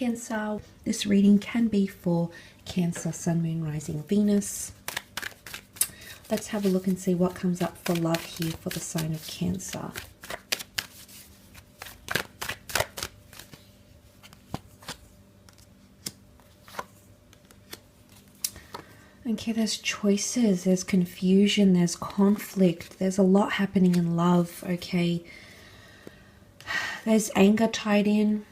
Cancer. This reading can be for Cancer, Sun, Moon, Rising, Venus. Let's have a look and see what comes up for love here for the sign of Cancer. Okay, there's choices, there's confusion, there's conflict, there's a lot happening in love, okay? There's anger tied in,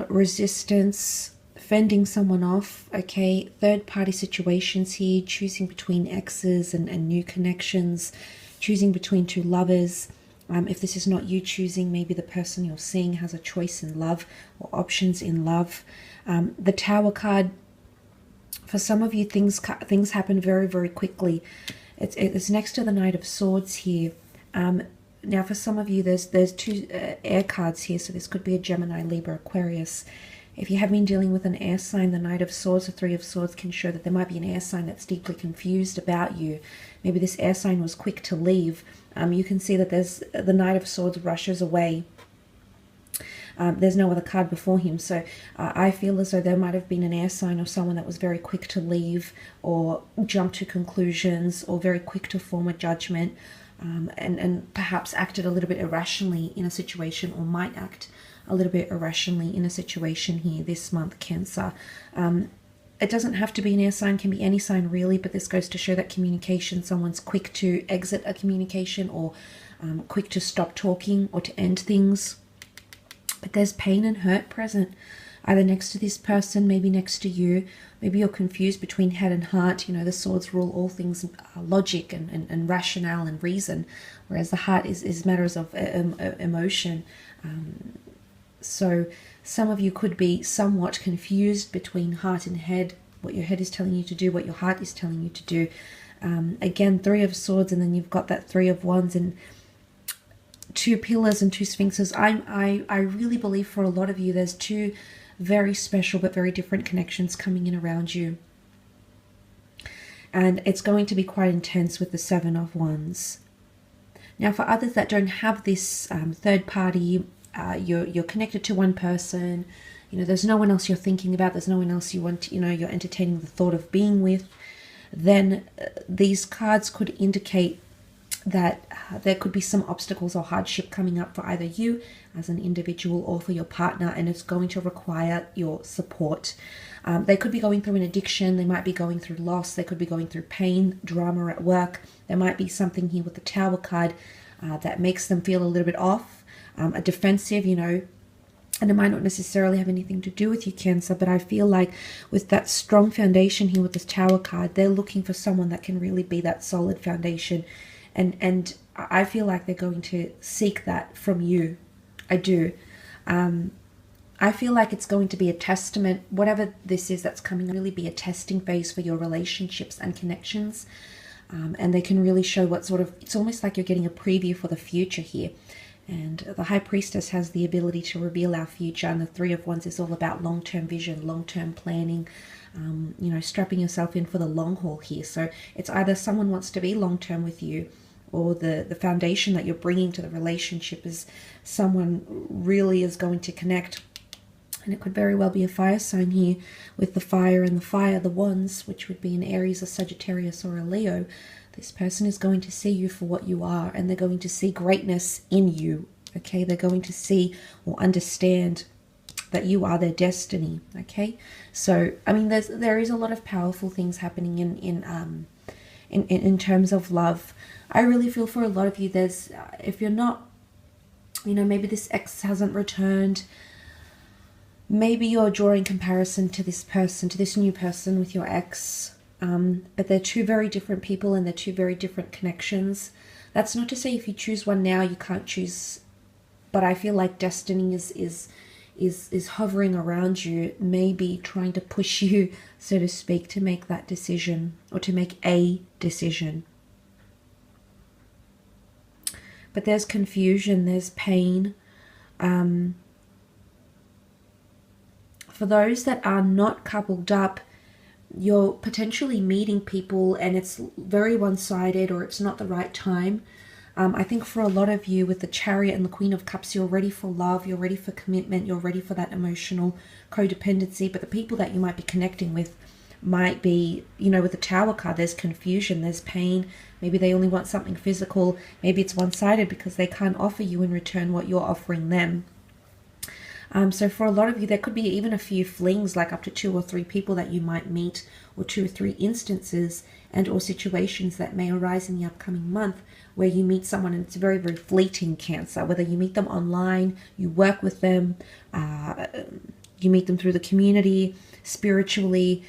resistance, fending someone off, okay? Third-party situations here, choosing between exes and new connections, choosing between two lovers. If this is not you choosing, maybe the person you're seeing has a choice in love or options in love. The Tower card, for some of you, things happen very, very quickly. It's next to the Knight of Swords here. Now, for some of you, there's two air cards here, so this could be a Gemini, Libra, Aquarius. If you have been dealing with an air sign, the Knight of Swords, the Three of Swords can show that there might be an air sign that's deeply confused about you. Maybe this air sign was quick to leave. You can see that there's the Knight of Swords rushes away. There's no other card before him, so I feel as though there might have been an air sign or someone that was very quick to leave or jump to conclusions or very quick to form a judgment, and perhaps acted a little bit irrationally in a situation, or might act a little bit irrationally in a situation here this month, Cancer. It doesn't have to be an air sign, can be any sign really, but this goes to show that communication, someone's quick to exit a communication or quick to stop talking or to end things. But there's pain and hurt present, either next to this person, maybe next to you. Maybe you're confused between head and heart. You know, the swords rule all things logic and rationale and reason, whereas the heart is matters of emotion. So some of you could be somewhat confused between heart and head, what your head is telling you to do, what your heart is telling you to do. Again, Three of Swords, and then you've got that Three of Wands, and two pillars and two sphinxes. I really believe for a lot of you there's two very special but very different connections coming in around you, and it's going to be quite intense with the Seven of Wands. Now, for others that don't have this third party, you're connected to one person, you know, there's no one else you're thinking about, there's no one else you want, you know, you're entertaining the thought of being with, then these cards could indicate that there could be some obstacles or hardship coming up for either you as an individual or for your partner, and it's going to require your support. They could be going through an addiction, they might be going through loss, they could be going through pain, drama at work. There might be something here with the Tower card that makes them feel a little bit off, a defensive, you know, and it might not necessarily have anything to do with you, Cancer, but I feel like with that strong foundation here with this Tower card, they're looking for someone that can really be that solid foundation. And I feel like they're going to seek that from you. I do. I feel like it's going to be a testament, whatever this is that's coming, really be a testing phase for your relationships and connections. And they can really show what sort of, it's almost like you're getting a preview for the future here. And the High Priestess has the ability to reveal our future. And the Three of Wands is all about long-term vision, long-term planning, you know, strapping yourself in for the long haul here. So it's either someone wants to be long-term with you, or the foundation that you're bringing to the relationship is someone really is going to connect. And it could very well be a fire sign here with the fire and the fire, the wands, which would be an Aries, a Sagittarius, or a Leo. This person is going to see you for what you are, and they're going to see greatness in you, okay? They're going to see or understand that you are their destiny, okay? So, I mean, there is a lot of powerful things happening in terms of love. I really feel for a lot of you, there's, if you're not, you know, maybe this ex hasn't returned, maybe you're drawing comparison to this person, to this new person with your ex, but they're two very different people and they're two very different connections. That's not to say if you choose one now, you can't choose, but I feel like destiny is hovering around you, maybe trying to push you, so to speak, to make that decision or to make a decision. But there's confusion, there's pain. For those that are not coupled up, you're potentially meeting people and it's very one-sided, or it's not the right time. I think for a lot of you with the Chariot and the Queen of Cups, you're ready for love, you're ready for commitment, you're ready for that emotional codependency. But the people that you might be connecting with might be, you know, with the Tower card, there's confusion, there's pain. Maybe they only want something physical. Maybe it's one-sided because they can't offer you in return what you're offering them. So for a lot of you, there could be even a few flings, like up to 2 or 3 people that you might meet, or 2 or 3 instances and or situations that may arise in the upcoming month where you meet someone and it's very, very fleeting, Cancer. Whether you meet them online, you work with them, you meet them through the community, spiritually.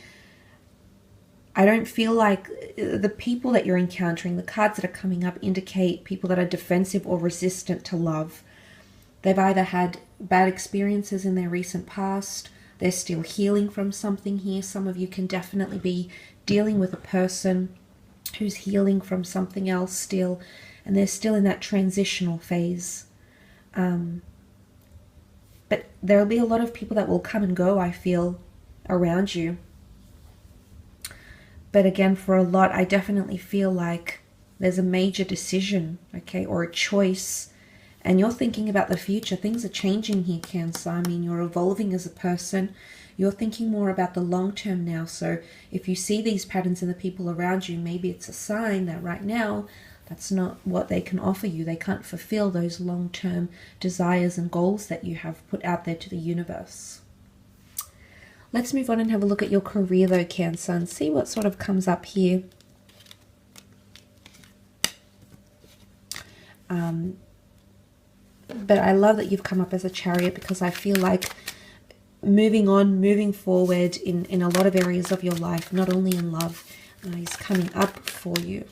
I don't feel like the people that you're encountering, the cards that are coming up indicate people that are defensive or resistant to love. They've either had bad experiences in their recent past, they're still healing from something here. Some of you can definitely be dealing with a person who's healing from something else still, and they're still in that transitional phase. But there'll be a lot of people that will come and go, I feel, around you. But again, for a lot, I definitely feel like there's a major decision, okay, or a choice. And you're thinking about the future. Things are changing here, Cancer. I mean, you're evolving as a person. You're thinking more about the long term now. So if you see these patterns in the people around you, maybe it's a sign that right now, that's not what they can offer you. They can't fulfill those long-term desires and goals that you have put out there to the universe. Let's move on and have a look at your career though, Cancer, and see what sort of comes up here. But I love that you've come up as a Chariot, because I feel like moving on, moving forward in a lot of areas of your life, not only in love, is coming up for you.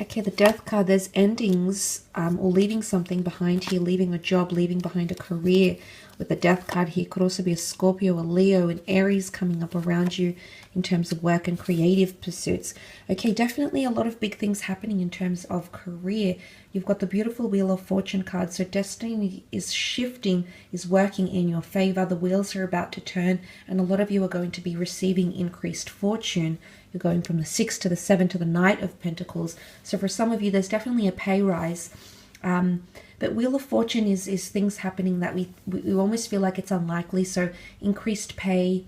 Okay, the Death card, there's endings or leaving something behind here, leaving a job, leaving behind a career. With the Death card here, could also be a Scorpio, a Leo, an Aries coming up around you in terms of work and creative pursuits. Okay, definitely a lot of big things happening in terms of career. You've got the beautiful Wheel of Fortune card, so destiny is shifting, is working in your favor. The wheels are about to turn, and a lot of you are going to be receiving increased fortune. You're going from the 6 to the 7 to the Knight of Pentacles. So for some of you, there's definitely a pay rise. But Wheel of Fortune is things happening that we almost feel like it's unlikely. So increased pay,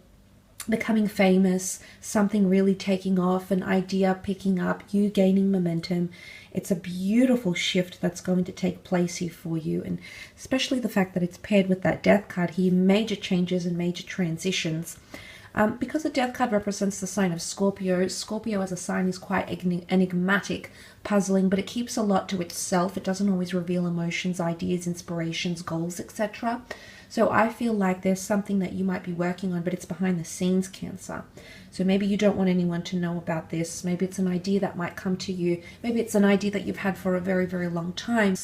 becoming famous, something really taking off, an idea picking up, you gaining momentum. It's a beautiful shift that's going to take place here for you. And especially the fact that it's paired with that Death card here, major changes and major transitions. Because the Death card represents the sign of Scorpio, Scorpio as a sign is quite enigmatic, puzzling, but it keeps a lot to itself. It doesn't always reveal emotions, ideas, inspirations, goals, etc. So I feel like there's something that you might be working on, but it's behind the scenes, Cancer. So maybe you don't want anyone to know about this. Maybe it's an idea that might come to you. Maybe it's an idea that you've had for a very, very long time.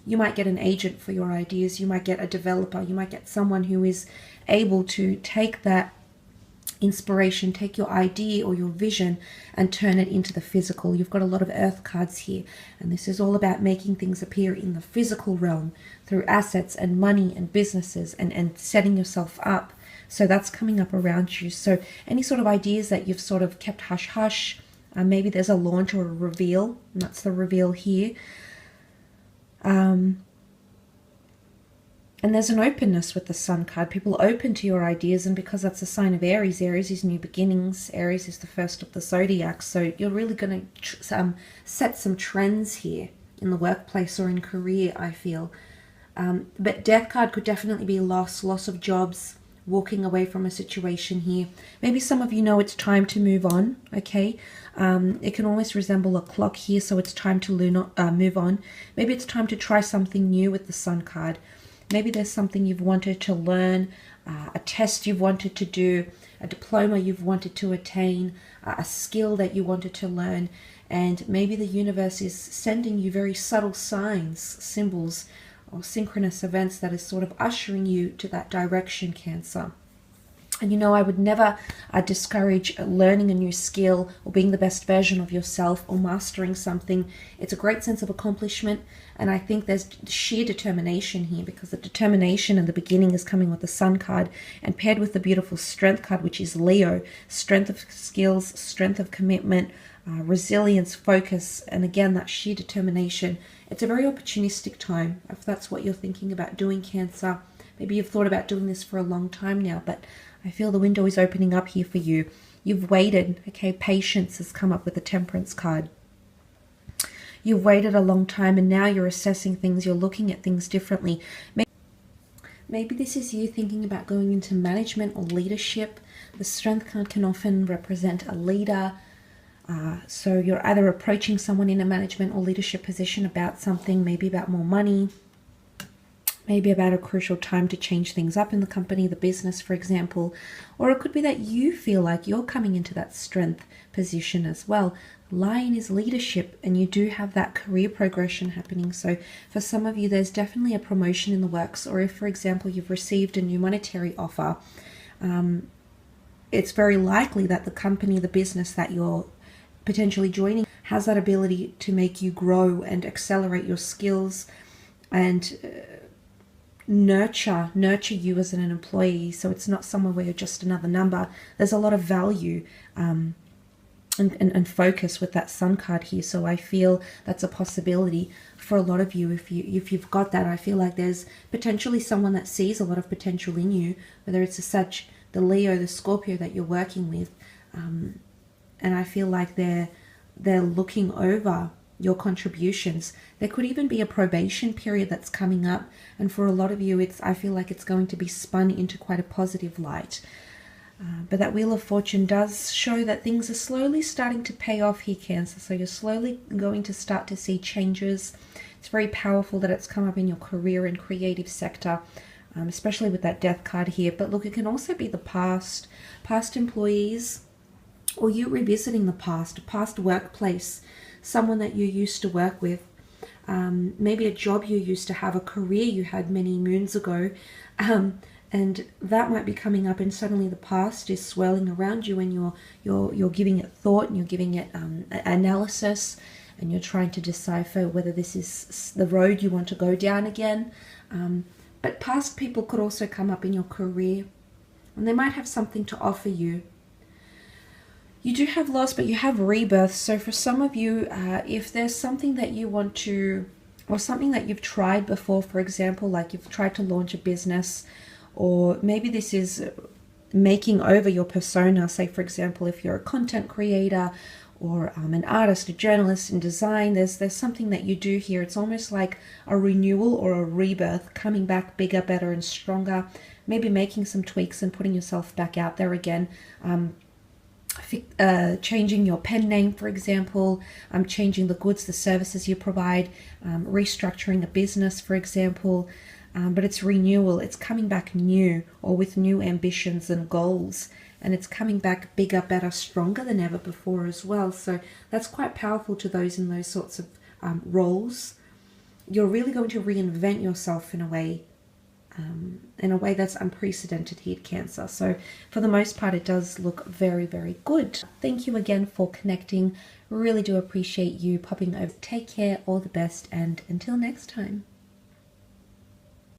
You might get an agent for your ideas. You might get a developer. You might get someone who is able to take that inspiration, take your idea or your vision and turn it into the physical. You've got a lot of Earth cards here, and this is all about making things appear in the physical realm through assets and money and businesses and setting yourself up. So that's coming up around you. So any sort of ideas that you've sort of kept hush-hush, maybe there's a launch or a reveal, and that's the reveal here. And there's an openness with the Sun card. People are open to your ideas, and because that's a sign of Aries, Aries is new beginnings. Aries is the first of the zodiac, so you're really going to set some trends here in the workplace or in career, I feel. But Death card could definitely be loss of jobs, walking away from a situation here. Maybe some of you know it's time to move on, okay? It can almost resemble a clock here, so it's time to move on. Maybe it's time to try something new with the Sun card. Maybe there's something you've wanted to learn, a test you've wanted to do, a diploma you've wanted to attain, a skill that you wanted to learn, and maybe the universe is sending you very subtle signs, symbols, or synchronous events that is sort of ushering you to that direction, Cancer. And you know, I would never discourage learning a new skill or being the best version of yourself or mastering something. It's a great sense of accomplishment. And I think there's sheer determination here, because the determination in the beginning is coming with the Sun card and paired with the beautiful Strength card, which is Leo. Strength of skills, strength of commitment, resilience, focus, and again, that sheer determination. It's a very opportunistic time if that's what you're thinking about doing, Cancer. Maybe you've thought about doing this for a long time now, but I feel the window is opening up here for you. You've waited, okay? Patience has come up with the Temperance card. You've waited a long time, and now you're assessing things. You're looking at things differently. Maybe this is you thinking about going into management or leadership. The Strength card can often represent a leader. So you're either approaching someone in a management or leadership position about something, maybe about more money, maybe about a crucial time to change things up in the company, the business, for example. Or it could be that you feel like you're coming into that Strength position as well. Lion is leadership, and you do have that career progression happening. So for some of you, there's definitely a promotion in the works. Or if, for example, you've received a new monetary offer, it's very likely that the company, the business that you're potentially joining has that ability to make you grow and accelerate your skills and nurture you as an employee. So it's not somewhere where you're just another number. There's a lot of value and focus with that Sun card here. So I feel that's a possibility for a lot of you. If you've got that, I feel like there's potentially someone that sees a lot of potential in you, whether it's such the Leo, the Scorpio that you're working with, and I feel like they're looking over your contributions. There could even be a probation period that's coming up, and for a lot of you, I feel like it's going to be spun into quite a positive light. But that Wheel of Fortune does show that things are slowly starting to pay off here, Cancer. So you're slowly going to start to see changes. It's very powerful that it's come up in your career and creative sector, especially with that Death card here. But look, it can also be the past employees, or you revisiting the past, a past workplace, someone that you used to work with, maybe a job you used to have, a career you had many moons ago, and that might be coming up, and suddenly the past is swirling around you, and you're giving it thought, and you're giving it analysis, and you're trying to decipher whether this is the road you want to go down again. But past people could also come up in your career, and they might have something to offer you. You do have loss, but you have rebirth. So for some of you, if there's something that you want to, or something that you've tried before, for example, like you've tried to launch a business, or maybe this is making over your persona. Say, for example, if you're a content creator or an artist, a journalist in design, there's something that you do here. It's almost like a renewal or a rebirth, coming back bigger, better, and stronger. Maybe making some tweaks and putting yourself back out there again. Changing your pen name, for example, changing the goods, the services you provide, restructuring a business, for example. But it's renewal. It's coming back new, or with new ambitions and goals. And it's coming back bigger, better, stronger than ever before as well. So that's quite powerful to those in those sorts of roles. You're really going to reinvent yourself in a way that's unprecedented here, Cancer. So for the most part, it does look very, very good. Thank you again for connecting. Really do appreciate you popping over. Take care, all the best, and until next time.